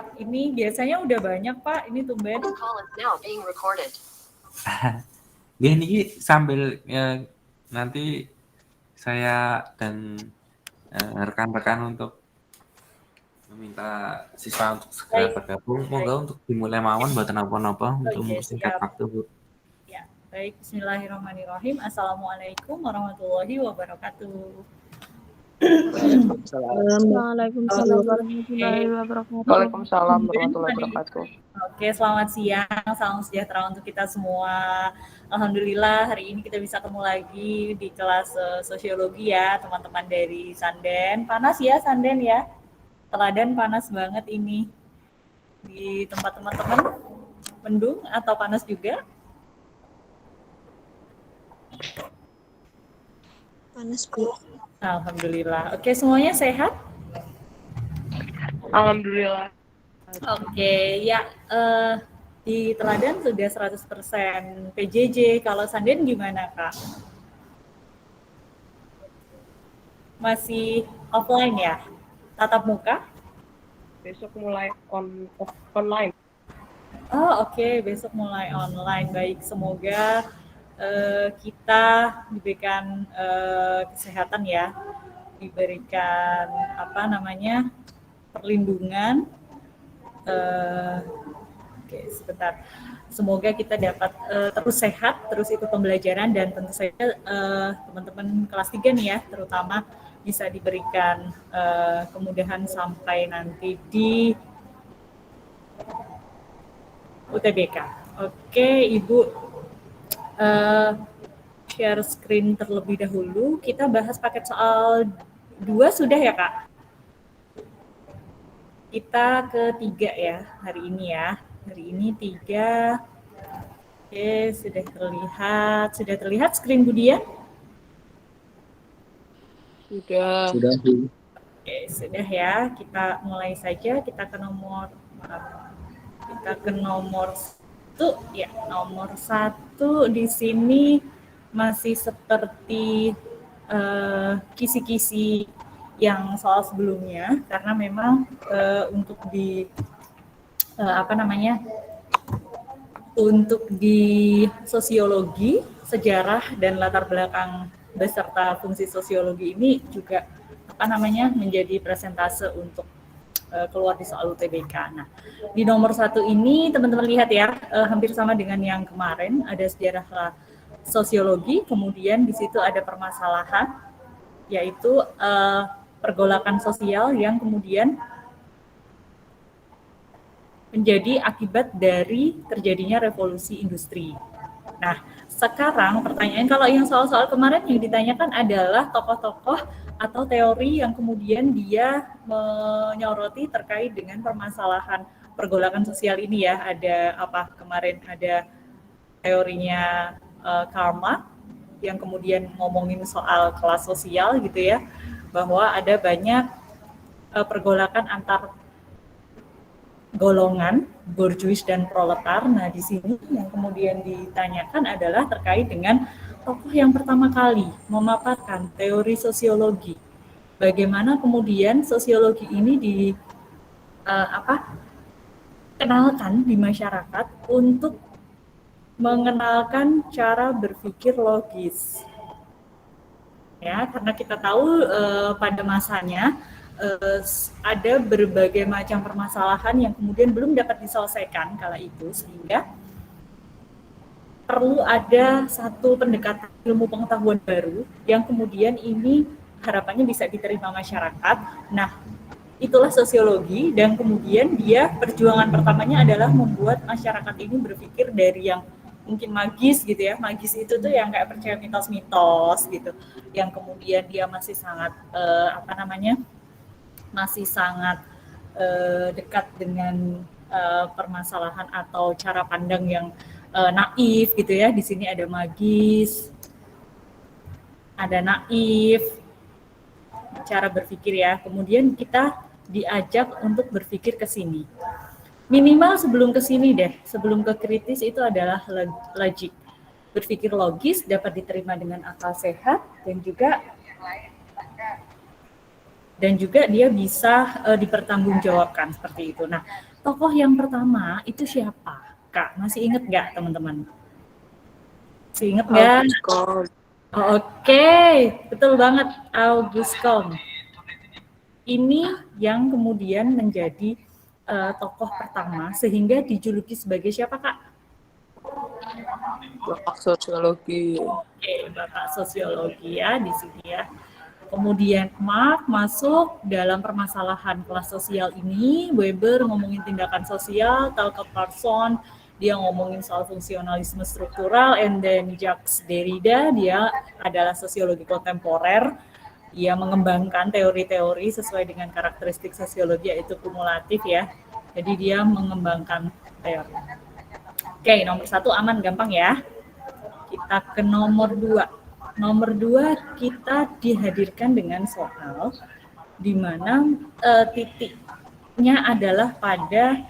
siap. Ini biasanya udah banyak, Pak. Ini tumben. Ini sambil nanti saya dan rekan-rekan untuk meminta siswa untuk segera bergabung. Moga untuk dimulai mawon mboten napa-napa untuk mempersingkat waktu, Bu. Ya, baik. Bismillahirrahmanirrahim. Assalamualaikum warahmatullahi wabarakatuh. Waalaikumsalam warahmatullahi wabarakatuh. Waalaikumsalam warahmatullahi wabarakatuh. Oke, selamat siang, salam sejahtera untuk kita semua. Alhamdulillah hari ini kita bisa ketemu lagi di kelas sosiologi ya, teman-teman dari Sanden. Panas ya Sanden ya, teladan panas banget ini. Di tempat teman-teman mendung atau panas juga? Panas, Bu. Alhamdulillah. Oke, semuanya sehat? Alhamdulillah. Oke, ya di teladan sudah 100% PJJ. Kalau Sanden gimana, Kak? Masih offline ya? Tatap muka? Besok mulai online. Oh, oke. Besok mulai online. Baik, semoga kita diberikan kesehatan ya, diberikan perlindungan. Oke, sebentar. Semoga kita dapat terus sehat, terus ikut pembelajaran, dan tentu saja teman-teman kelas 3 nih ya, terutama bisa diberikan kemudahan sampai nanti di UTBK. Oke, Ibu share screen terlebih dahulu. Kita bahas paket soal 2 sudah ya, Kak? Kita ke 3 ya hari ini ya. Hari ini 3. Oke, sudah terlihat. Sudah terlihat screen Budia? Sudah. Oke, sudah ya. Kita mulai saja. Kita ke nomor 1 ya. Nomor 1 di sini masih seperti kisi-kisi yang soal sebelumnya, karena memang untuk di untuk di sosiologi, sejarah dan latar belakang beserta fungsi sosiologi ini juga menjadi presentase untuk keluar di soal UTBK. Nah, di nomor 1 ini teman-teman lihat ya, hampir sama dengan yang kemarin, ada sejarah sosiologi, kemudian di situ ada permasalahan, yaitu pergolakan sosial yang kemudian menjadi akibat dari terjadinya revolusi industri. Nah, sekarang pertanyaan, kalau yang soal-soal kemarin yang ditanyakan adalah tokoh-tokoh atau teori yang kemudian dia menyoroti terkait dengan permasalahan pergolakan sosial ini ya. Ada kemarin ada teorinya Karl Marx yang kemudian ngomongin soal kelas sosial gitu ya, bahwa ada banyak pergolakan antar golongan borjuis dan proletar. Nah, di sini yang kemudian ditanyakan adalah terkait dengan tokoh yang pertama kali memaparkan teori sosiologi. Bagaimana kemudian sosiologi ini kenalkan di masyarakat untuk mengenalkan cara berpikir logis. Ya, karena kita tahu pada masanya ada berbagai macam permasalahan yang kemudian belum dapat diselesaikan kala itu, sehingga perlu ada satu pendekatan ilmu pengetahuan baru yang kemudian ini harapannya bisa diterima masyarakat. Nah, itulah sosiologi, dan kemudian dia perjuangan pertamanya adalah membuat masyarakat ini berpikir dari yang mungkin magis gitu ya. Magis itu tuh yang kayak percaya mitos-mitos gitu, yang kemudian dia masih sangat masih sangat dekat dengan permasalahan atau cara pandang yang naif gitu ya. Di sini ada magis, ada naif, cara berpikir ya. Kemudian kita diajak untuk berpikir ke sini. Minimal sebelum ke sini deh, sebelum ke kritis itu adalah logik. Berpikir logis dapat diterima dengan akal sehat dan juga dan juga dia bisa dipertanggungjawabkan seperti itu. Nah, tokoh yang pertama itu siapa? Kak, masih inget nggak teman-teman? Masih inget nggak? August Comte. Oke, betul banget, Auguste Comte. Ini yang kemudian menjadi tokoh pertama sehingga dijuluki sebagai siapa, Kak? Bapak sosiologi. Oke, Bapak sosiologi ya di sini ya. Kemudian Marx masuk dalam permasalahan kelas sosial ini, Weber ngomongin tindakan sosial, Talcott Parsons dia ngomongin soal fungsionalisme struktural, and then Jacques Derrida dia adalah sosiologi kontemporer, dia mengembangkan teori-teori sesuai dengan karakteristik sosiologi yaitu kumulatif ya, jadi dia mengembangkan teori. Oke, nomor 1 aman, gampang ya. Kita ke nomor 2. Nomor 2 kita dihadirkan dengan soal di mana titiknya adalah pada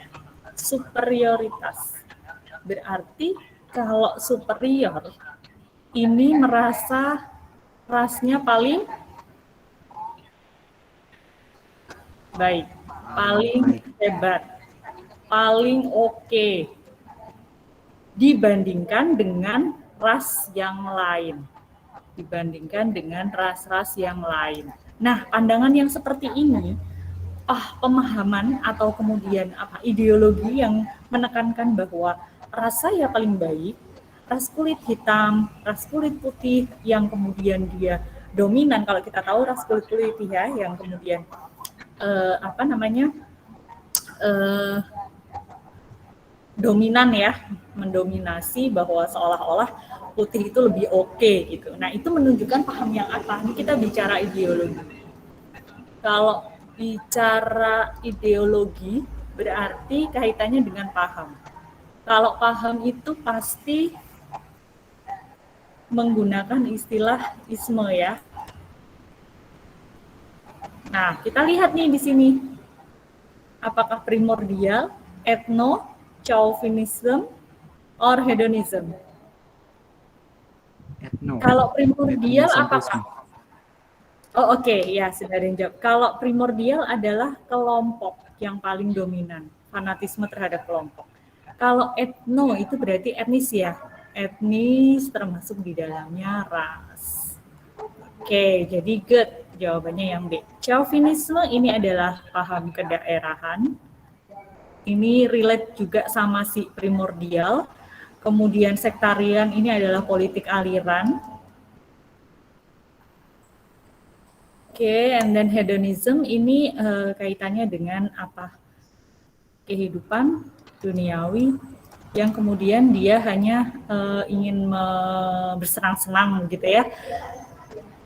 superioritas. Berarti kalau superior ini merasa rasnya paling baik, paling hebat, paling oke dibandingkan dengan ras yang lain. Dibandingkan dengan ras-ras yang lain. Nah, pandangan yang seperti ini, pemahaman atau kemudian ideologi yang menekankan bahwa ras saya paling baik, ras kulit hitam, ras kulit putih yang kemudian dia dominan. Kalau kita tahu ras kulit putih ya, yang kemudian dominan ya, mendominasi bahwa seolah-olah putih itu lebih oke gitu. Nah, itu menunjukkan paham yang apa? Ini kita bicara ideologi. Kalau bicara ideologi berarti kaitannya dengan paham. Kalau paham itu pasti menggunakan istilah isme ya. Nah, kita lihat nih di sini. Apakah primordial, etno, chauvinism, or hedonism? Etno. Kalau primordial apakah? Oh oke, ya sudah ada yang jawab. Kalau primordial adalah kelompok yang paling dominan, fanatisme terhadap kelompok. Kalau etno itu berarti etnis ya, etnis termasuk di dalamnya ras. Oke, jadi good, jawabannya yang B. Chauvinisme ini adalah paham kedaerahan. Ini relate juga sama si primordial. Kemudian sektarian ini adalah politik aliran. Oke, and then hedonism ini kaitannya dengan apa? Kehidupan duniawi yang kemudian dia hanya ingin bersenang-senang gitu ya.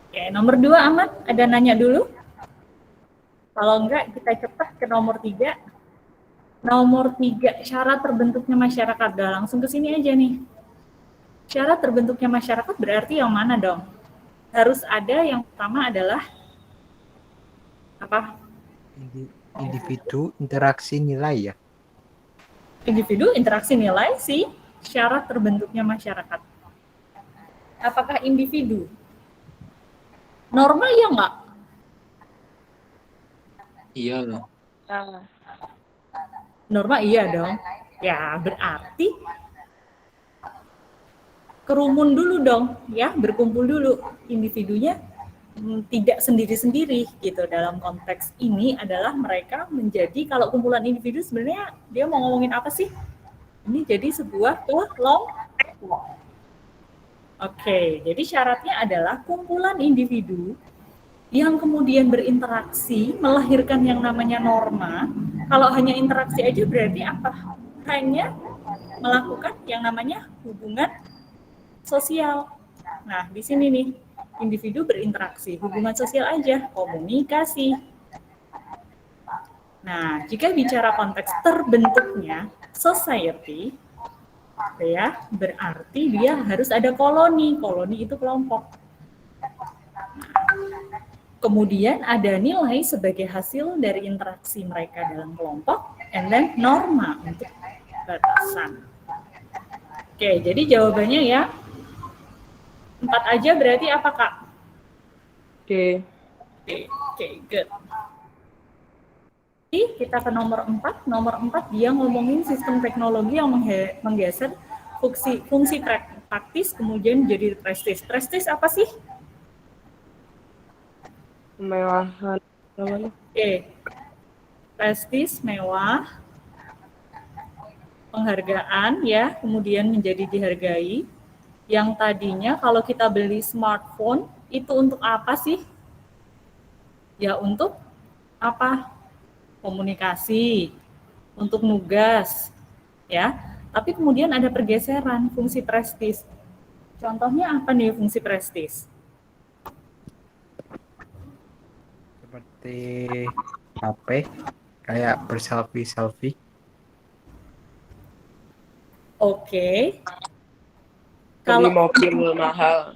Oke, nomor 2 aman, ada nanya dulu? Kalau enggak kita cepat ke nomor 3. Nomor 3, syarat terbentuknya masyarakat. Udah langsung ke sini aja nih. Syarat terbentuknya masyarakat berarti yang mana dong? Harus ada, yang pertama adalah apa? Individu interaksi nilai ya. Individu interaksi nilai sih syarat terbentuknya masyarakat. Apakah individu? Norma ya enggak? Iya loh. Norma iya dong. Ya, berarti kerumun dulu dong, ya, berkumpul dulu. Individunya tidak sendiri-sendiri gitu. Dalam konteks ini adalah mereka menjadi, kalau kumpulan individu sebenarnya dia mau ngomongin apa sih? Ini jadi sebuah kelompok. Oke, jadi syaratnya adalah kumpulan individu yang kemudian berinteraksi, melahirkan yang namanya norma. Kalau hanya interaksi aja berarti apa? Hanya melakukan yang namanya hubungan sosial. Nah, di sini nih, individu berinteraksi, hubungan sosial aja, komunikasi. Nah, jika bicara konteks terbentuknya society, ya, berarti dia harus ada koloni. Koloni itu kelompok. Kemudian ada nilai sebagai hasil dari interaksi mereka dalam kelompok, and then norma untuk batasan. Oke, jadi jawabannya ya 4 aja berarti apa, Kak? D. Oke, good. kita ke nomor 4. Nomor 4 dia ngomongin sistem teknologi yang menggeser fungsi praktis kemudian jadi prestis. Prestis apa sih? Kemewahan namanya. Prestis, mewah, penghargaan ya, kemudian menjadi dihargai. Yang tadinya kalau kita beli smartphone itu untuk apa sih? Ya untuk apa? Komunikasi, untuk nugas, ya. Tapi kemudian ada pergeseran fungsi prestis. Contohnya apa nih fungsi prestis? Seperti HP, kayak berselfie-selfie. Oke. Beli Kalau mobil mahal.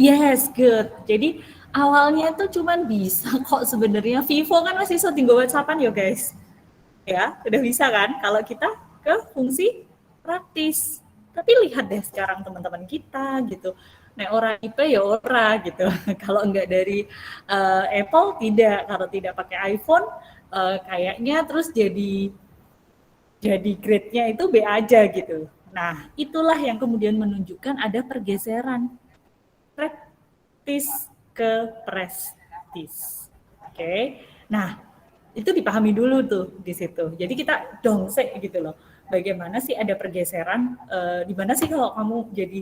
yes, good. Jadi awalnya tuh cuman bisa kok sebenarnya. Vivo kan masih iso tinggal WhatsAppan ya guys. Ya, udah bisa kan? Kalau kita ke fungsi praktis. Tapi lihat deh sekarang teman-teman kita gitu. Nek ora IP ya ora gitu. Kalau enggak dari Apple tidak. Kalau tidak pakai iPhone kayaknya terus jadi grade-nya itu B aja gitu. Nah, itulah yang kemudian menunjukkan ada pergeseran praktis ke prestis. Oke. Nah, itu dipahami dulu tuh di situ. Jadi kita dongsek gitu loh. Bagaimana sih ada pergeseran? Di mana sih kalau kamu jadi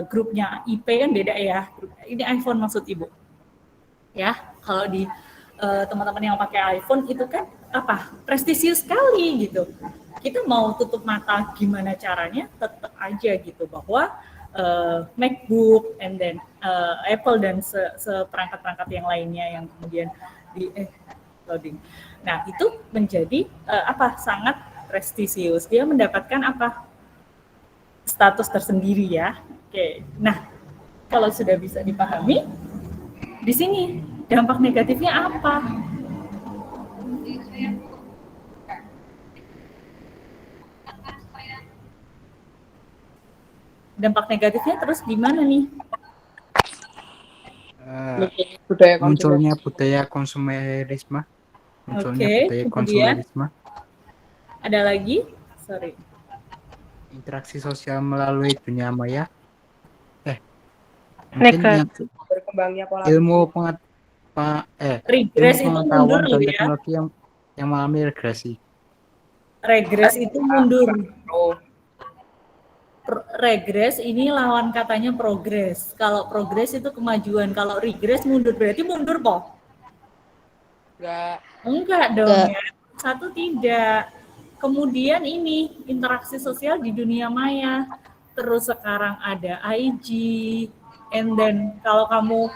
grupnya IP kan beda ya. Ini iPhone maksud Ibu. Ya, kalau di teman-teman yang pakai iPhone itu kan apa? Prestisius sekali gitu. Kita mau tutup mata gimana caranya, tetap aja gitu bahwa MacBook and then Apple dan seperangkat-perangkat yang lainnya yang kemudian di loading. Nah, itu menjadi sangat prestisius. Dia mendapatkan status tersendiri ya. Oke. Nah, kalau sudah bisa dipahami, di sini dampak negatifnya apa? Dampak negatifnya terus gimana nih? Munculnya budaya konsumerisme. Oke, kemudian ada lagi? Sorry. Interaksi sosial melalui dunia maya. Mungkin yang Berkembangnya pola regres itu mundur loh dan ya. teknologi yang mengalami regresi. Regres itu mundur. Regres ini lawan katanya progres. Kalau progres itu kemajuan, kalau regres mundur berarti mundur po? Enggak dong ya. Satu tidak. Kemudian ini interaksi sosial di dunia maya. Terus sekarang ada IG, and then kalau kamu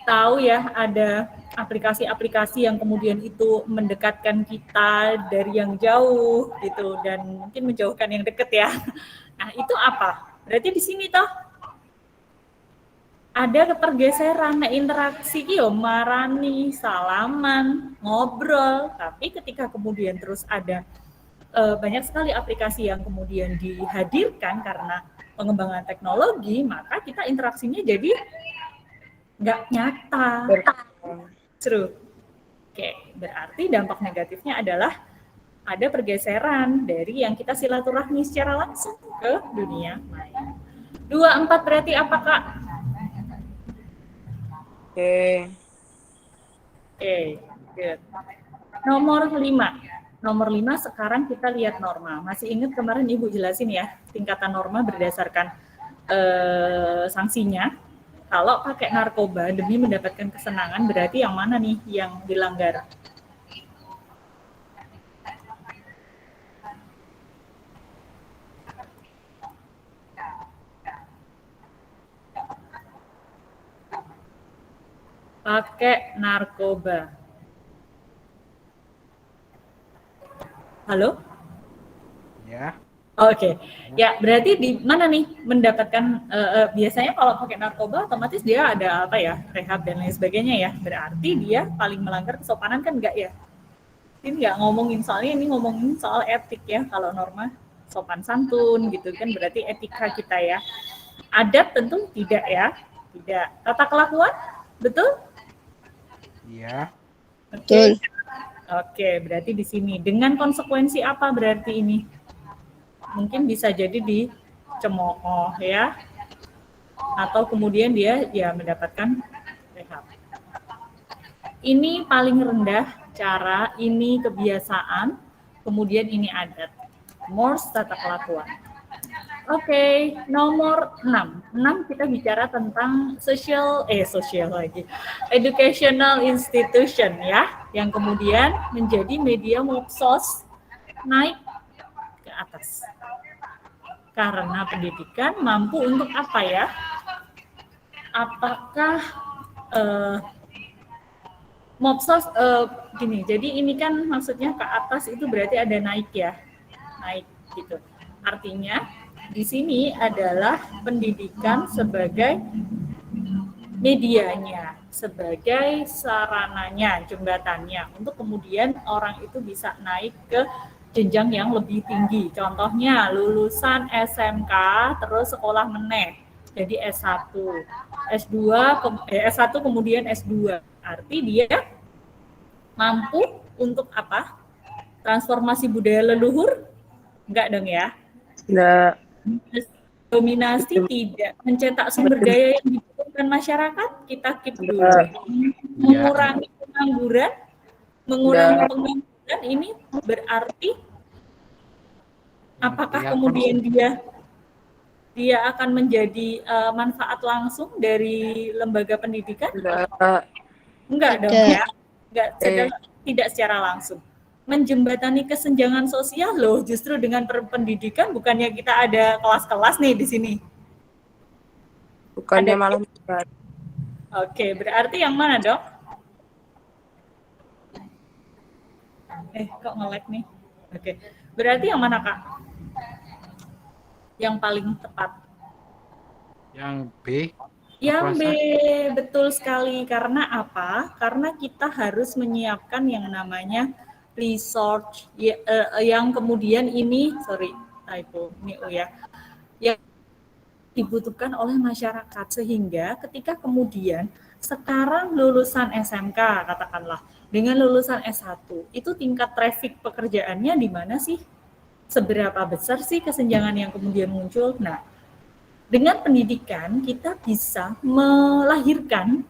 tahu ya ada aplikasi-aplikasi yang kemudian itu mendekatkan kita dari yang jauh gitu dan mungkin menjauhkan yang dekat ya. Nah, itu apa? Berarti di sini toh ada kepergeseran, nah, interaksi yo marani, salaman, ngobrol, tapi ketika kemudian terus ada banyak sekali aplikasi yang kemudian dihadirkan karena pengembangan teknologi, maka kita interaksinya jadi nggak nyata. True. Oke, berarti dampak negatifnya adalah ada pergeseran dari yang kita silaturahmi secara langsung ke dunia maya. 24 berarti apa, Kak? Oke, good. Nomor 5 sekarang kita lihat norma. Masih ingat kemarin Ibu jelasin ya, tingkatan norma berdasarkan sanksinya. Kalau pakai narkoba demi mendapatkan kesenangan berarti yang mana nih yang dilanggar? Pakai narkoba. Halo? Ya. Oke. Ya, berarti di mana nih mendapatkan biasanya kalau pakai narkoba otomatis dia ada apa ya? Rehab dan lain sebagainya ya. Berarti dia paling melanggar kesopanan kan enggak ya? Ini enggak ngomongin soalnya ini ngomongin soal etik ya. Kalau norma sopan santun gitu kan berarti etika kita ya. Adab tentu tidak ya. Tidak. Tata kelakuan? Betul? Iya. Betul. Oke, berarti di sini. Dengan konsekuensi apa berarti ini? Mungkin bisa jadi dicemooh ya. Atau kemudian dia ya mendapatkan rehab. Ini paling rendah cara, ini kebiasaan, kemudian ini adat. Morse tata kelakuan. Oke, nomor 6. 6 kita bicara tentang social lagi. Educational institution ya, yang kemudian menjadi media medsos naik ke atas. Karena pendidikan mampu untuk apa ya? Apakah medsos gini, jadi ini kan maksudnya ke atas itu berarti ada naik ya, naik gitu. Artinya di sini adalah pendidikan sebagai medianya, sebagai sarananya, jembatannya untuk kemudian orang itu bisa naik ke jenjang yang lebih tinggi. Contohnya lulusan SMK terus sekolah meneh jadi S1, S2, S1 kemudian S2. Arti dia mampu untuk apa? Transformasi budaya leluhur? Enggak dong ya? Enggak. Dominasi tidak, mencetak sumber daya yang dibutuhkan masyarakat, kita keep dulu. Mengurangi pengangguran, ini berarti apakah kemudian dia akan menjadi manfaat langsung dari lembaga pendidikan? Enggak dong ya, tidak secara langsung. Menjembatani kesenjangan sosial loh, justru dengan pendidikan bukannya kita ada kelas-kelas nih di sini. Bukannya malah Oke, berarti yang mana, Dok? Kok nge-lag nih? Oke. Berarti yang mana, Kak? Yang paling tepat? Yang B. Yang B, betul sekali. Karena apa? Karena kita harus menyiapkan yang namanya research yang kemudian ini typo ya, yang dibutuhkan oleh masyarakat, sehingga ketika kemudian sekarang lulusan SMK katakanlah dengan lulusan S1 itu tingkat traffic pekerjaannya di mana sih, seberapa besar sih kesenjangan yang kemudian muncul. Nah, dengan pendidikan kita bisa melahirkan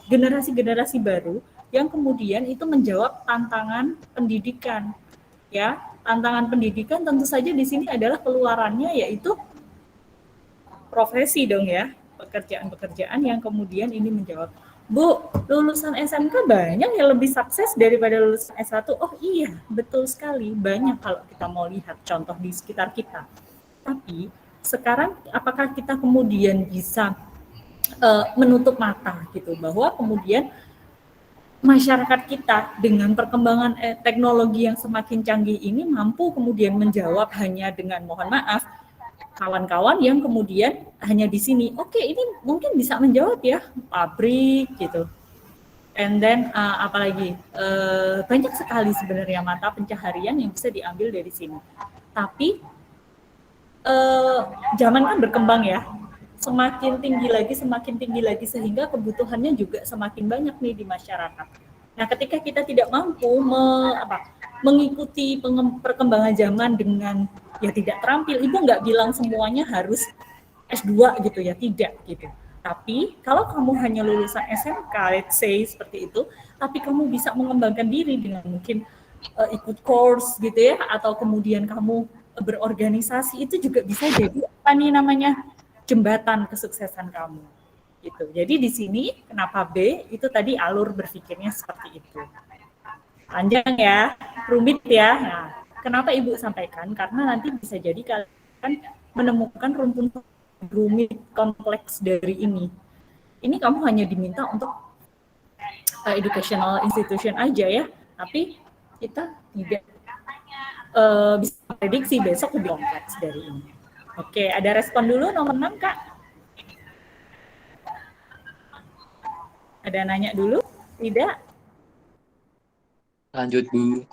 generasi-generasi baru yang kemudian itu menjawab tantangan pendidikan. Ya, tantangan pendidikan tentu saja di sini adalah keluarannya yaitu profesi dong ya, pekerjaan-pekerjaan yang kemudian ini menjawab. Bu, lulusan SMK banyak yang lebih sukses daripada lulusan S1. Oh iya, betul sekali. Banyak kalau kita mau lihat contoh di sekitar kita. Tapi sekarang apakah kita kemudian bisa menutup mata gitu bahwa kemudian masyarakat kita dengan perkembangan teknologi yang semakin canggih ini mampu kemudian menjawab hanya dengan mohon maaf kawan-kawan yang kemudian hanya di sini. Oke, ini mungkin bisa menjawab ya pabrik gitu. And then apalagi banyak sekali sebenarnya mata pencaharian yang bisa diambil dari sini. Tapi zaman kan berkembang ya. Semakin tinggi lagi sehingga kebutuhannya juga semakin banyak nih di masyarakat. Nah, ketika kita tidak mampu mengikuti perkembangan zaman dengan ya tidak terampil, Ibu nggak bilang semuanya harus S2 gitu ya, tidak gitu. Tapi kalau kamu hanya lulusan SMK, let's say seperti itu, tapi kamu bisa mengembangkan diri dengan mungkin ikut course gitu ya, atau kemudian kamu berorganisasi, itu juga bisa jadi apa nih namanya jembatan kesuksesan kamu gitu. Jadi di sini kenapa B itu tadi alur berpikirnya seperti itu. Panjang ya, rumit ya. Nah, kenapa Ibu sampaikan? Karena nanti bisa jadi kalian menemukan rumpun rumit kompleks dari ini. Ini kamu hanya diminta untuk educational institution aja ya, tapi kita tidak bisa prediksi besok lebih kompleks dari ini. Oke, ada respon dulu nomor 6, Kak. Ada nanya dulu? Tidak? Lanjut, Bu.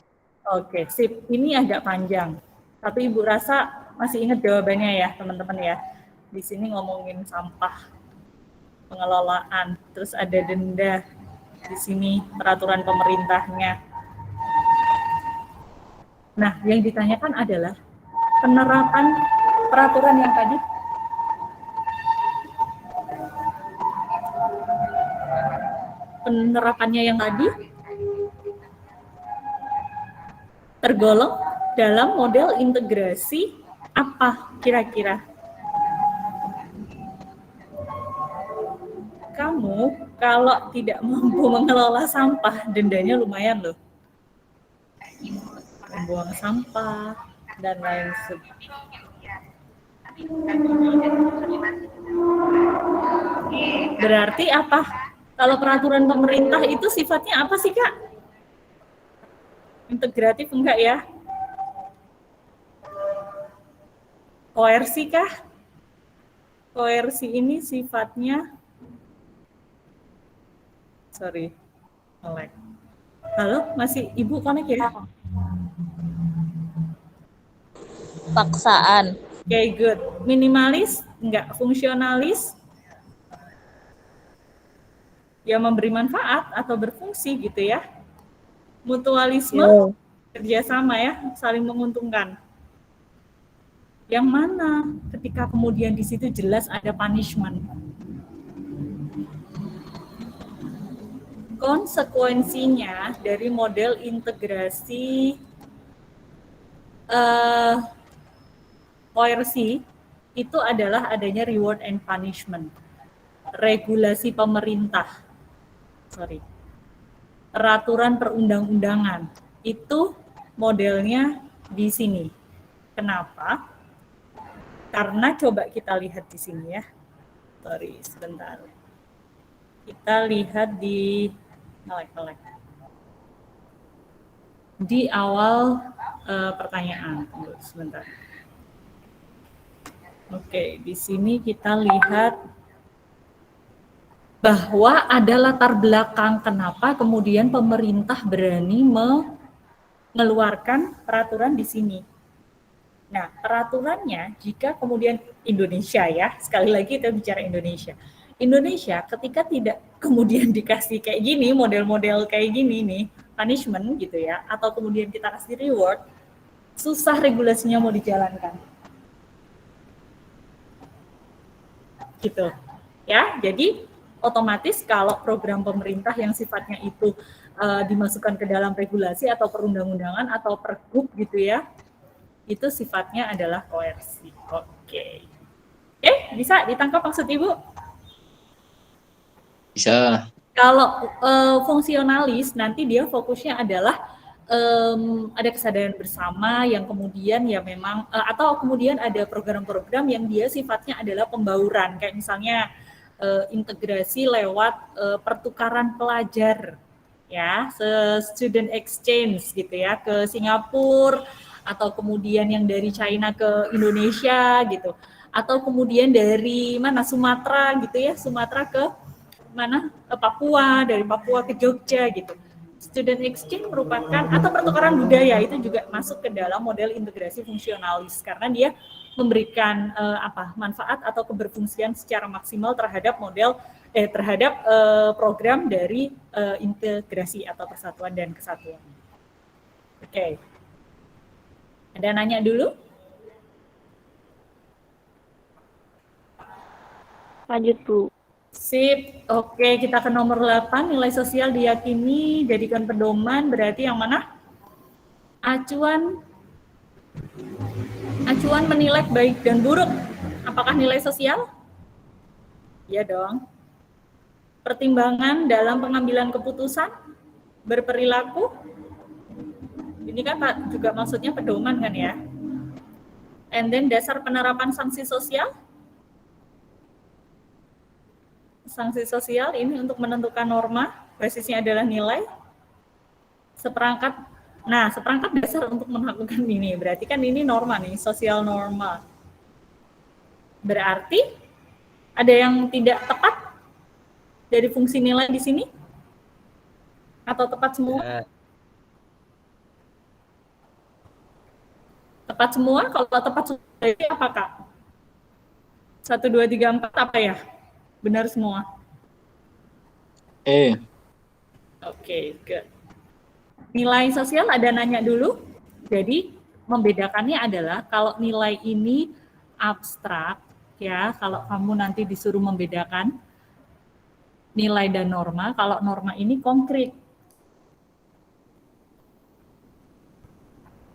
Oke, sip. Ini agak panjang. Tapi Ibu rasa masih ingat jawabannya ya, teman-teman ya. Di sini ngomongin sampah, pengelolaan, terus ada denda. Di sini peraturan pemerintahnya. Nah, yang ditanyakan adalah penerapan peraturan yang tadi. Penerapannya yang tadi tergolong dalam model integrasi apa kira-kira? Kamu kalau tidak mampu mengelola sampah, dendanya lumayan loh. Membuang sampah dan lain sebagainya. Berarti apa? Kalau peraturan pemerintah itu sifatnya apa sih, Kak? Integratif enggak ya? Koersi kah? Koersi ini sifatnya, sorry, melek. Halo, masih Ibu connect ya? Paksaan. Okay, good. Minimalis, enggak. Fungsionalis, ya memberi manfaat atau berfungsi gitu ya. Mutualisme, kerjasama ya, saling menguntungkan. Yang mana ketika kemudian di situ jelas ada punishment. Konsekuensinya dari model integrasi koersi itu adalah adanya reward and punishment. Regulasi pemerintah, peraturan perundang-undangan, itu modelnya di sini. Kenapa? Karena coba kita lihat di sini ya. Sebentar. Kita lihat di di awal pertanyaan. Tunggu sebentar. Oke, di sini kita lihat bahwa ada latar belakang kenapa kemudian pemerintah berani mengeluarkan peraturan di sini. Nah, peraturannya jika kemudian Indonesia ya, sekali lagi kita bicara Indonesia. Indonesia ketika tidak kemudian dikasih kayak gini, model-model kayak gini nih, punishment gitu ya, atau kemudian kita kasih reward, susah regulasinya mau dijalankan. Gitu. Ya, jadi otomatis kalau program pemerintah yang sifatnya itu dimasukkan ke dalam regulasi atau perundang-undangan atau pergub gitu ya, itu sifatnya adalah koersi. Oke, bisa ditangkap maksud Ibu? Bisa. Kalau fungsionalis nanti dia fokusnya adalah ada kesadaran bersama yang kemudian ya memang atau kemudian ada program-program yang dia sifatnya adalah pembauran, kayak misalnya integrasi lewat pertukaran pelajar ya, student exchange gitu ya, ke Singapura atau kemudian yang dari China ke Indonesia gitu, atau kemudian dari mana Sumatera gitu ya, Sumatera ke mana Papua, dari Papua ke Jogja gitu. Student exchange merupakan atau pertukaran budaya itu juga masuk ke dalam model integrasi fungsionalis karena dia memberikan manfaat atau keberfungsian secara maksimal terhadap program dari integrasi atau persatuan dan kesatuan. Oke. Ada nanya dulu? Lanjut, Bu. Sip. Oke, kita ke nomor 8. Nilai sosial diyakini jadikan pedoman, berarti yang mana? Acuan menilai baik dan buruk. Apakah nilai sosial? Iya dong. Pertimbangan dalam pengambilan keputusan, berperilaku. Ini kan juga maksudnya pedoman kan ya. And then dasar penerapan sanksi sosial. Sanksi sosial ini untuk menentukan norma, basisnya adalah nilai. Seperangkat dasar untuk melakukan ini, berarti kan ini norma nih, sosial norma. Berarti ada yang tidak tepat dari fungsi nilai di sini? Atau tepat semua? Tepat semua? Kalau tepat semua, berarti apa, Kak? 1, 2, 3, 4 apa ya? Benar semua? Oke, good. Nilai sosial ada nanya dulu? Jadi membedakannya adalah kalau nilai ini abstrak, ya, kalau kamu nanti disuruh membedakan nilai dan norma, kalau norma ini konkret.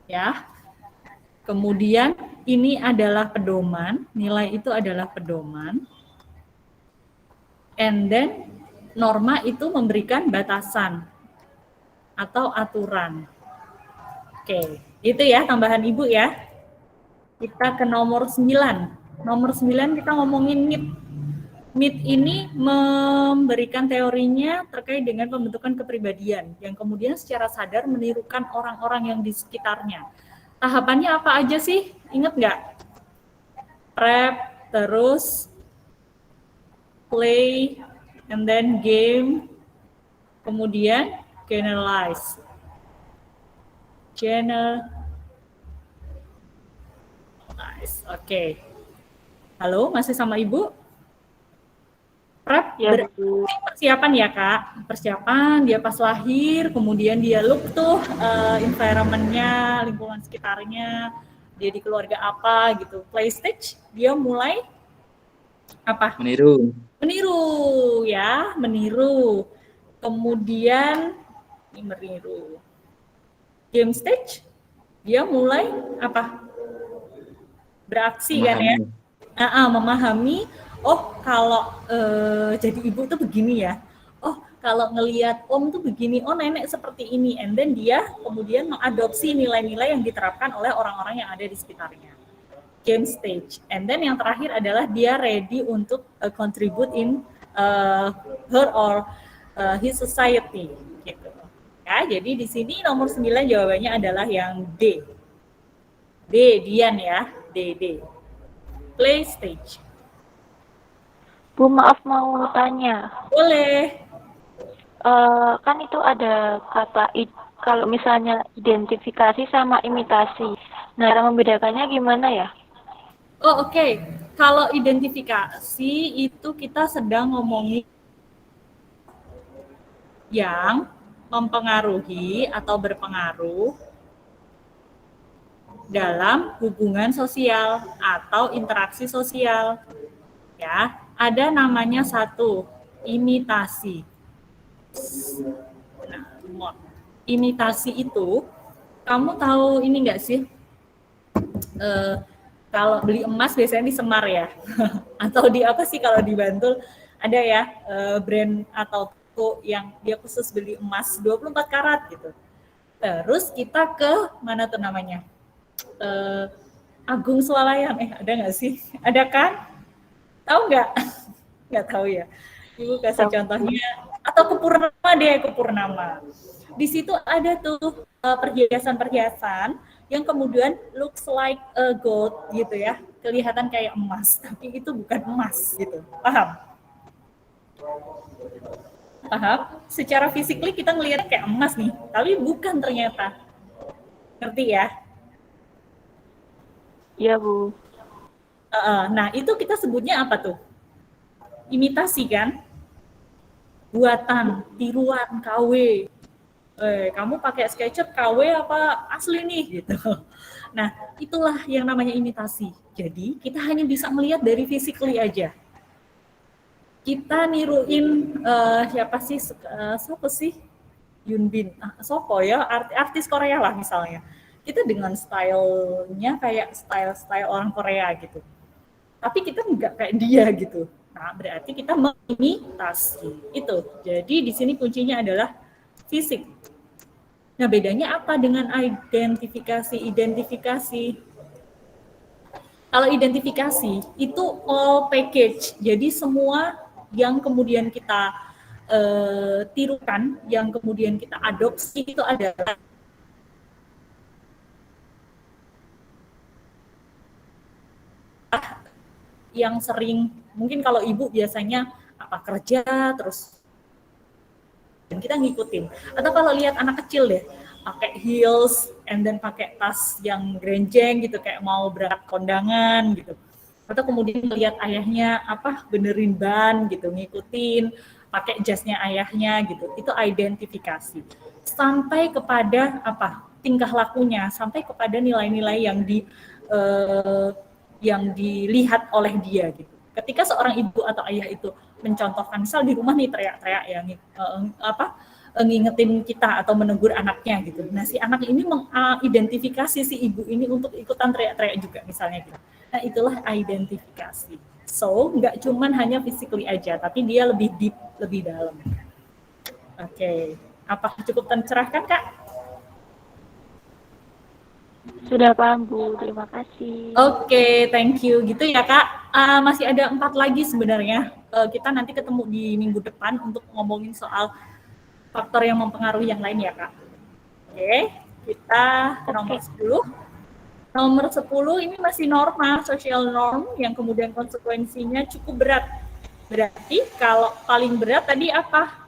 Ya. Kemudian ini adalah pedoman, nilai itu adalah pedoman. And then norma itu memberikan batasan atau aturan. Oke, itu ya tambahan Ibu ya. Kita ke nomor 9. Nomor 9 kita ngomongin MIT. MIT ini memberikan teorinya terkait dengan pembentukan kepribadian yang kemudian secara sadar menirukan orang-orang yang di sekitarnya. Tahapannya apa aja sih? Ingat nggak? Prep, terus play, and then game, kemudian generalize. Oke. Halo, masih sama Ibu? Prep Ya, berarti persiapan ya Kak, persiapan dia pas lahir, kemudian dia look tuh environment-nya, lingkungan sekitarnya, dia di keluarga apa gitu. Play stage dia mulai apa? Meniru. Meniru ya, meniru. Kemudian ini meniru. Game stage dia mulai apa? Beraksi Memahami. kan ya. Memahami. Oh, kalau jadi ibu tuh begini ya. Oh, kalau ngelihat om tuh begini. Oh, nenek seperti ini. And then dia kemudian mengadopsi nilai-nilai yang diterapkan oleh orang-orang yang ada di sekitarnya. Game stage. And then yang terakhir adalah dia ready untuk contribute in her or his society. Gitu. Ya, jadi di sini nomor 9 jawabannya adalah yang D. D, Dian ya. D. Play stage. Bu, maaf mau tanya. Boleh. Kan itu ada kata kalau misalnya identifikasi sama imitasi. Nah, cara membedakannya gimana ya? Oh, oke. Kalau identifikasi itu kita sedang ngomongin yang mempengaruhi atau berpengaruh dalam hubungan sosial atau interaksi sosial. Ya, ada namanya satu, imitasi. Nah, imitasi itu, kamu tahu ini enggak sih? Kalau beli emas biasanya di Semar ya, atau di apa sih kalau di Bantul ada ya brand atau toko yang dia khusus beli emas 24 karat gitu. Terus kita ke mana tuh namanya? Agung Swalayan, ada nggak sih? Ada kan? Tahu nggak? Nggak tahu ya. Ibu kasih contohnya. Atau ke Purnama. Di situ ada tuh perhiasan-perhiasan yang kemudian looks like a gold gitu ya, kelihatan kayak emas, tapi itu bukan emas gitu. Paham? Secara fisikly kita ngelihat kayak emas nih, tapi bukan ternyata. Ngerti ya? Iya, Bu. Nah, itu kita sebutnya apa tuh? Imitasi kan? Buatan, tiruan, KW. Kamu pakai SketchUp KW apa asli nih gitu. Nah, itulah yang namanya imitasi. Jadi, kita hanya bisa melihat dari physically aja. Kita niruin siapa sih? Yoon Bin. Sopo ya, artis Korea lah misalnya. Kita dengan stylenya kayak style orang Korea gitu. Tapi kita nggak kayak dia gitu. Nah, berarti kita mengimitasi. Itu. Jadi, di sini kuncinya adalah fisik. Nah, bedanya apa dengan identifikasi? Kalau identifikasi itu all package. Jadi semua yang kemudian kita tirukan, yang kemudian kita adopsi itu adalah yang sering, mungkin kalau ibu biasanya apa kerja terus dan kita ngikutin. Atau kalau lihat anak kecil deh, pakai heels and then pakai tas yang grenjeng gitu kayak mau berangkat kondangan gitu. Atau kemudian lihat ayahnya benerin ban gitu, ngikutin, pakai jasnya ayahnya gitu. Itu identifikasi. Sampai kepada tingkah lakunya sampai kepada nilai-nilai yang dilihat oleh dia gitu. Ketika seorang ibu atau ayah itu mencontohkan, misal di rumah nih teriak-teriak ya, ngingetin kita atau menegur anaknya gitu. Nah si anak ini mengidentifikasi si ibu ini untuk ikutan teriak-teriak juga misalnya gitu. Nah itulah identifikasi. So nggak cuman hanya physically aja, tapi dia lebih deep, lebih dalam. Oke. Apakah cukup tercerahkan Kak? Sudah paham Bu, terima kasih. Oke, thank you. Gitu ya Kak. Masih ada 4 lagi sebenarnya. Kita nanti ketemu di minggu depan untuk ngomongin soal faktor yang mempengaruhi yang lain ya Kak. Oke, kita ke nomor 10. Nomor 10 ini masih norma, social norm yang kemudian konsekuensinya cukup berat. Berarti kalau paling berat tadi apa?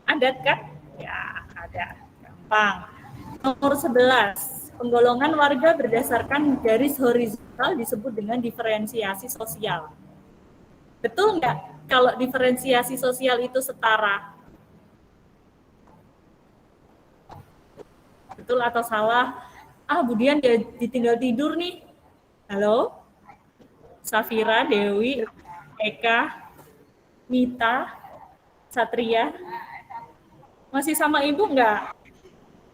Adat kan? Ya, ada. Gampang. Nomor 11. Penggolongan warga berdasarkan garis horizontal disebut dengan diferensiasi sosial. Betul nggak? Kalau diferensiasi sosial itu setara? Betul atau salah? Budian dia ditinggal tidur nih. Halo? Safira, Dewi, Eka, Mita, Satria. Masih sama ibu nggak?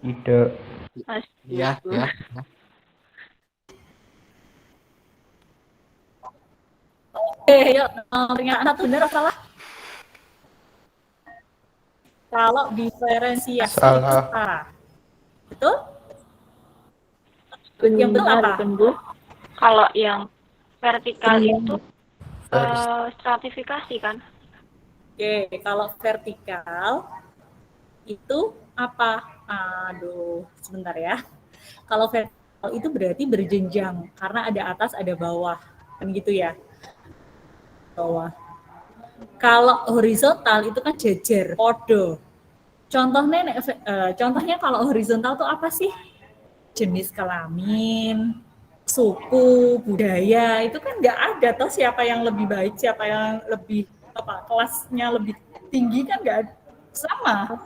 Tidak. Mas, Ya. Yuk, pernyataan satu benar atau salah? Kalau diferensiasi Salah. itu setara. Betul? Yang betul apa? Bu. Kalau yang vertikal Iya. itu stratifikasi kan? Oke, kalau vertikal itu apa? Aduh, sebentar ya. Kalau vertikal itu berarti berjenjang karena ada atas ada bawah, kan gitu ya. Bawah. Kalau horizontal itu kan jejer, podo. Contohnya kalau horizontal itu apa sih? Jenis kelamin, suku, budaya, itu kan nggak ada toh siapa yang lebih baik, siapa yang lebih kelasnya lebih tinggi kan nggak sama.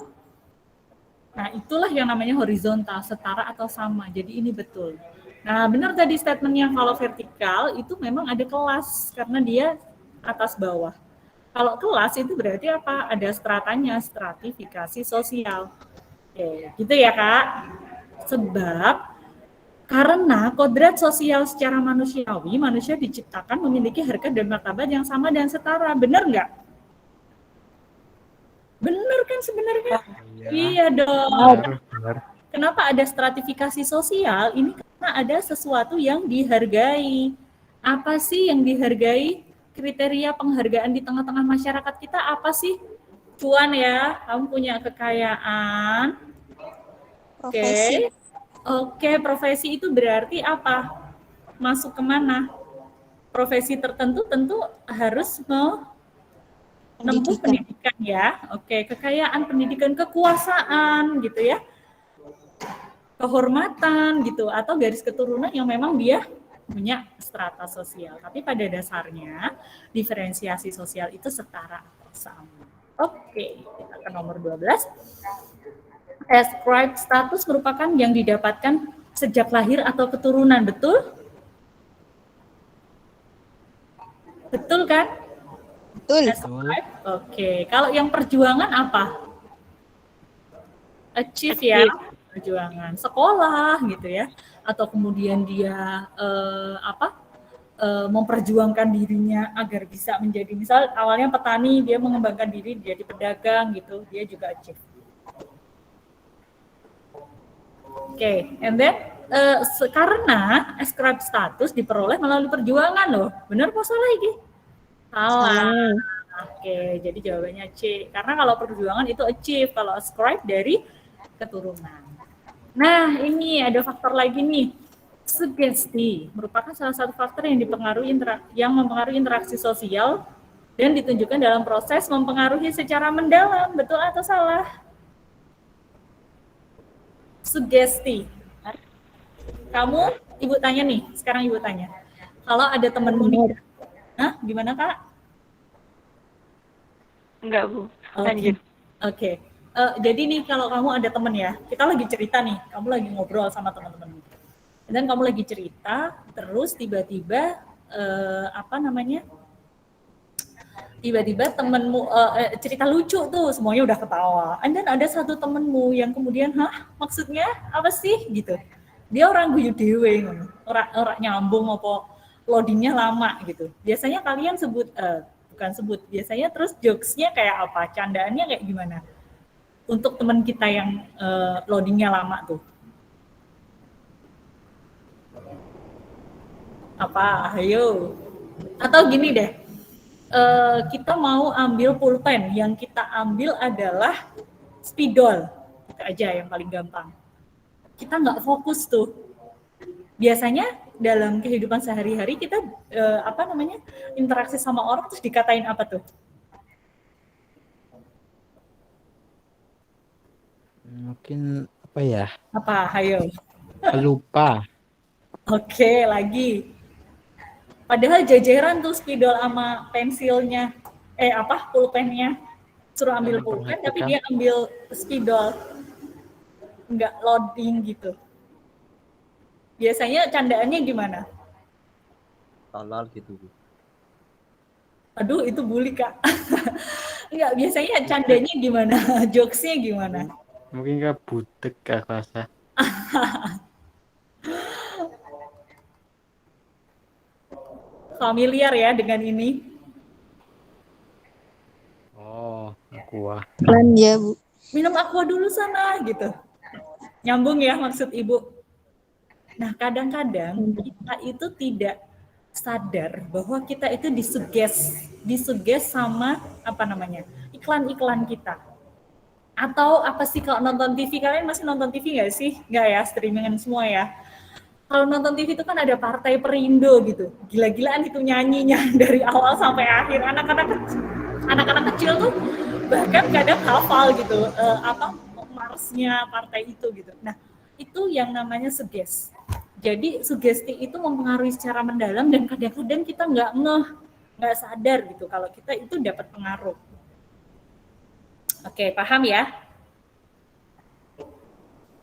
Nah, itulah yang namanya horizontal, setara atau sama. Jadi ini betul. Nah, benar tadi statementnya kalau vertikal itu memang ada kelas karena dia atas bawah. Kalau kelas itu berarti apa? Ada stratanya, stratifikasi sosial. Oke, gitu ya Kak. Sebab karena kodrat sosial secara manusiawi, manusia diciptakan memiliki harkat dan martabat yang sama dan setara. Benar nggak? Benar kan sebenarnya? Iya dong. Benar. Kenapa ada stratifikasi sosial? Ini karena ada sesuatu yang dihargai. Apa sih yang dihargai? Kriteria penghargaan di tengah-tengah masyarakat kita apa sih? Cuan ya, kamu punya kekayaan. Oke. Oke, profesi itu berarti apa? Masuk kemana? Profesi tertentu tentu harus menempuh pendidikan ya. Oke, kekayaan, pendidikan, kekuasaan gitu ya. Kehormatan gitu atau garis keturunan yang memang dia punya strata sosial. Tapi pada dasarnya diferensiasi sosial itu setara atau sama. Oke, kita ke nomor 12. Ascribed status merupakan yang didapatkan sejak lahir atau keturunan, betul? Betul kan? Betul. Ascribed. Oke, kalau yang perjuangan apa? Achieve ya, perjuangan sekolah gitu ya, atau kemudian dia memperjuangkan dirinya agar bisa menjadi, misal awalnya petani, dia mengembangkan diri jadi pedagang gitu, dia juga achieve. Oke, and then karena ascribed status diperoleh melalui perjuangan loh, benar apa salah ini? Salah. Oke, jadi jawabannya C. Karena kalau perjuangan itu achieve, kalau ascribe dari keturunan. Nah, ini ada faktor lagi nih. Sugesti merupakan salah satu faktor yang mempengaruhi interaksi sosial dan ditunjukkan dalam proses mempengaruhi secara mendalam. Betul atau salah? Sugesti. Kamu, Ibu tanya nih, sekarang Ibu tanya. Kalau ada temanmu nih, gimana Kak? Enggak Bu, Oke. lanjut. Oke. jadi nih kalau kamu ada temen ya, kita lagi cerita nih, kamu lagi ngobrol sama teman-teman, dan kamu lagi cerita, terus tiba-tiba apa namanya? Tiba-tiba temenmu cerita lucu tuh, semuanya udah ketawa. Dan ada satu temenmu yang kemudian, hah, maksudnya apa sih gitu? Dia orang guyu dewe, orang nyambung apa loadingnya lama gitu. Biasanya kalian sebut, bukan sebut, biasanya terus jokesnya kayak apa? Candaannya kayak gimana? Untuk teman kita yang loadingnya lama tuh. Apa? Ayo. Atau gini deh, kita mau ambil pulpen, yang kita ambil adalah spidol, itu aja yang paling gampang. Kita nggak fokus tuh. Biasanya dalam kehidupan sehari-hari kita apa namanya, interaksi sama orang terus dikatain apa tuh? Mungkin apa ya? Apa? Ayo. Lupa. Oke, lagi. Padahal jajaran tuh spidol sama pensilnya, pulpennya. Suruh ambil pulpen, tapi dia ambil spidol. Nggak loading gitu. Biasanya candaannya gimana? Tolol gitu. Aduh, itu bully, Kak. Enggak, biasanya candanya gimana? Jokesnya gimana? Mungkin Kak butek Kak rasa. Familiar ya dengan ini? Oh, aqua. Keren ya, Bu. Minum aqua dulu sana gitu. Nyambung ya maksud Ibu. Nah, kadang-kadang kita itu tidak sadar bahwa kita itu disuges sama apa namanya? Iklan-iklan kita. Atau apa sih kalau nonton TV, kalian masih nonton TV nggak sih? Nggak ya, streamingan semua ya. Kalau nonton TV itu kan ada Partai Perindo gitu, gila-gilaan itu nyanyinya dari awal sampai akhir. Anak-anak kecil tuh bahkan kadang hafal gitu apa marsnya partai itu gitu. Nah, itu yang namanya suges. Jadi sugesti itu mempengaruhi secara mendalam dan kadang-kadang kita nggak sadar gitu kalau kita itu dapat pengaruh. Oke, paham ya?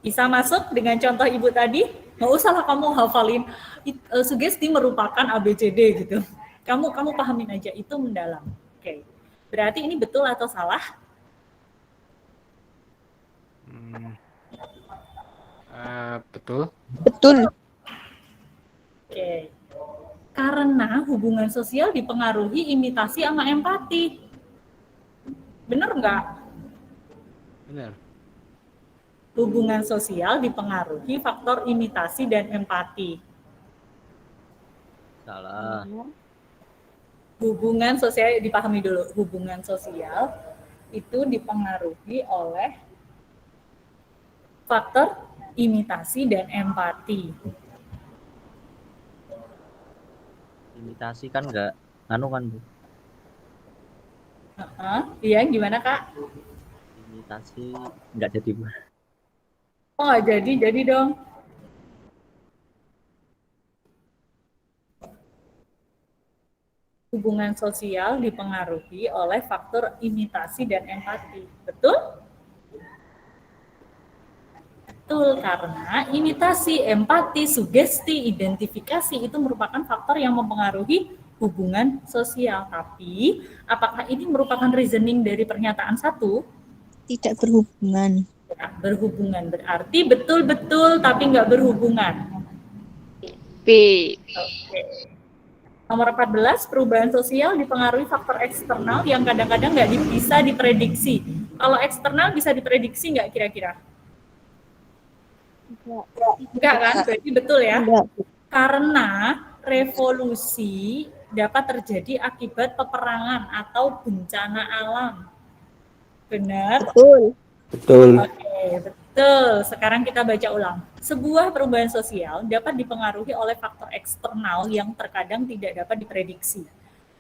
Bisa masuk dengan contoh Ibu tadi? Nggak usah lah kamu hafalin, sugesti merupakan ABCD gitu. Kamu pahamin aja, itu mendalam. Oke, berarti ini betul atau salah? Betul. Betul. Oke, karena hubungan sosial dipengaruhi imitasi sama empati. Bener nggak? Benar. Hubungan sosial dipengaruhi faktor imitasi dan empati. Salah. Hubungan sosial, dipahami dulu, hubungan sosial itu dipengaruhi oleh faktor imitasi dan empati. Imitasi kan enggak anu kan, Bu. Iya, gimana Kak? Imitasi enggak jadi, Bu. Oh, nggak jadi dong. Hubungan sosial dipengaruhi oleh faktor imitasi dan empati. Betul? Betul, karena imitasi, empati, sugesti, identifikasi itu merupakan faktor yang mempengaruhi hubungan sosial. Tapi, apakah ini merupakan reasoning dari pernyataan satu? Tidak berhubungan. Ya, berhubungan berarti betul-betul tapi nggak berhubungan. B. Oke. Nomor 14, perubahan sosial dipengaruhi faktor eksternal yang kadang-kadang nggak bisa diprediksi. Kalau eksternal bisa diprediksi nggak kira-kira? Enggak kan? Berarti betul ya? Enggak. Karena revolusi dapat terjadi akibat peperangan atau bencana alam. Benar? Betul. Betul. Oke, betul. Sekarang kita baca ulang. Sebuah perubahan sosial dapat dipengaruhi oleh faktor eksternal yang terkadang tidak dapat diprediksi.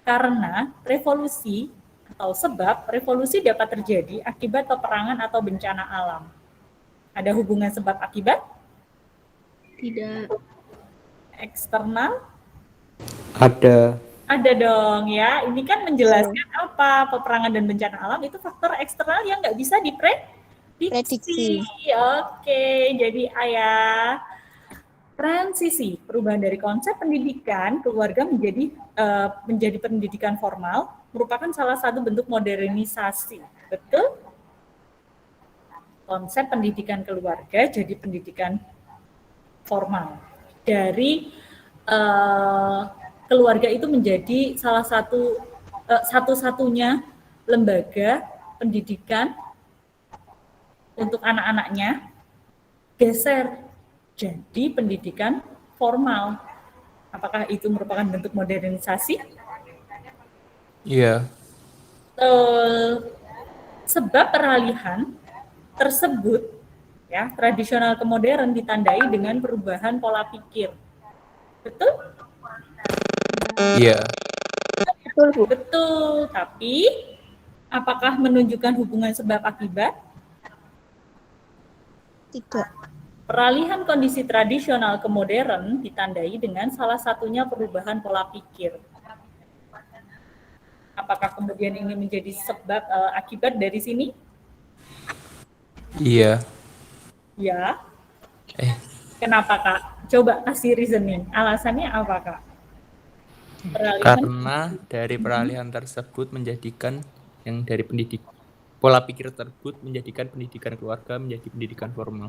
Karena revolusi atau sebab revolusi dapat terjadi akibat peperangan atau bencana alam. Ada hubungan sebab akibat? Tidak. Eksternal? Ada. Ada dong ya. Ini kan menjelaskan apa peperangan dan bencana alam itu faktor eksternal yang nggak bisa diprediksi. Prediksi. Oke, jadi ayah. Transisi, perubahan dari konsep pendidikan keluarga menjadi pendidikan formal merupakan salah satu bentuk modernisasi. Betul? Konsep pendidikan keluarga jadi pendidikan formal. Dari keluarga itu menjadi salah satu satu-satunya lembaga pendidikan untuk anak-anaknya, geser jadi pendidikan formal. Apakah itu merupakan bentuk modernisasi? Iya. Sebab peralihan tersebut ya, tradisional ke modern ditandai dengan perubahan pola pikir. Betul? Iya. Betul, Bu. Betul. Tapi apakah menunjukkan hubungan sebab akibat? Tidak. Peralihan kondisi tradisional ke modern ditandai dengan salah satunya perubahan pola pikir. Apakah kemudian ini menjadi sebab akibat dari sini? Iya. Ya. Kenapa, Kak? Coba kasih reasoning. Alasannya apa, Kak? Karena dari peralihan tersebut menjadikan yang dari pola pikir tersebut menjadikan pendidikan keluarga menjadi pendidikan formal.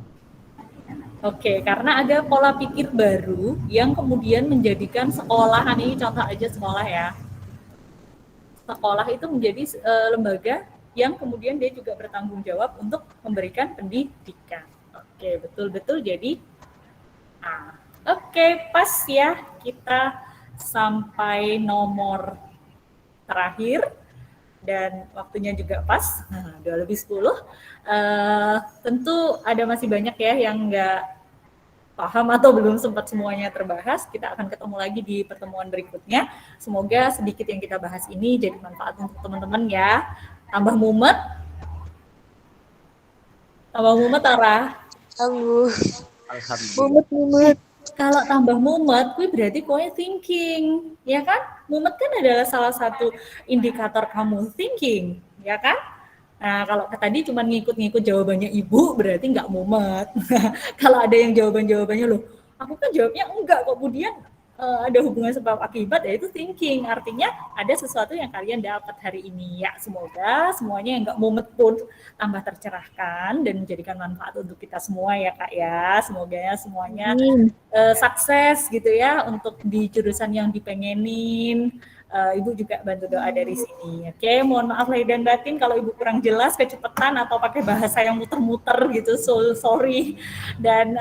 Oke, karena ada pola pikir baru yang kemudian menjadikan sekolah, ini contoh aja sekolah ya. Sekolah itu menjadi lembaga yang kemudian dia juga bertanggung jawab untuk memberikan pendidikan. Oke, betul-betul jadi oke, pas ya, kita sampai nomor terakhir dan waktunya juga pas, 2:10. Tentu ada masih banyak ya yang nggak paham atau belum sempat semuanya terbahas. Kita akan ketemu lagi di pertemuan berikutnya. Semoga sedikit yang kita bahas ini jadi manfaat untuk teman-teman ya. Tambah mumet? Tambah mumet, Tara? Alhamdulillah. Mumet. Kalau tambah mumet, gue berarti gue thinking, ya kan? Mumet kan adalah salah satu indikator kamu thinking, ya kan? Nah, kalau tadi cuma ngikut-ngikut jawabannya ibu, berarti nggak mumet. Kalau ada yang jawabannya loh, aku kan jawabnya enggak kok, kemudian ada hubungan sebab akibat, ya itu thinking. Artinya ada sesuatu yang kalian dapat hari ini. Ya, semoga semuanya yang nggak mumet pun tambah tercerahkan dan menjadikan manfaat untuk kita semua ya, Kak ya. Semoga ya semuanya sukses gitu ya untuk di jurusan yang dipengenin. Ibu juga bantu doa dari sini. Oke, mohon maaf lahir dan batin kalau Ibu kurang jelas, kecepatan atau pakai bahasa yang muter-muter gitu. So sorry. Dan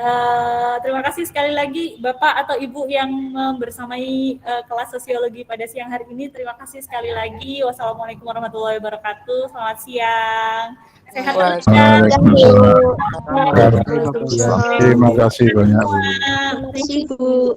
terima kasih sekali lagi Bapak atau Ibu yang bersamai kelas sosiologi pada siang hari ini. Terima kasih sekali lagi. Wassalamualaikum warahmatullahi wabarakatuh. Selamat siang. Sehat terus ya. Terima kasih banyak, Bu. Terima kasih, Bu.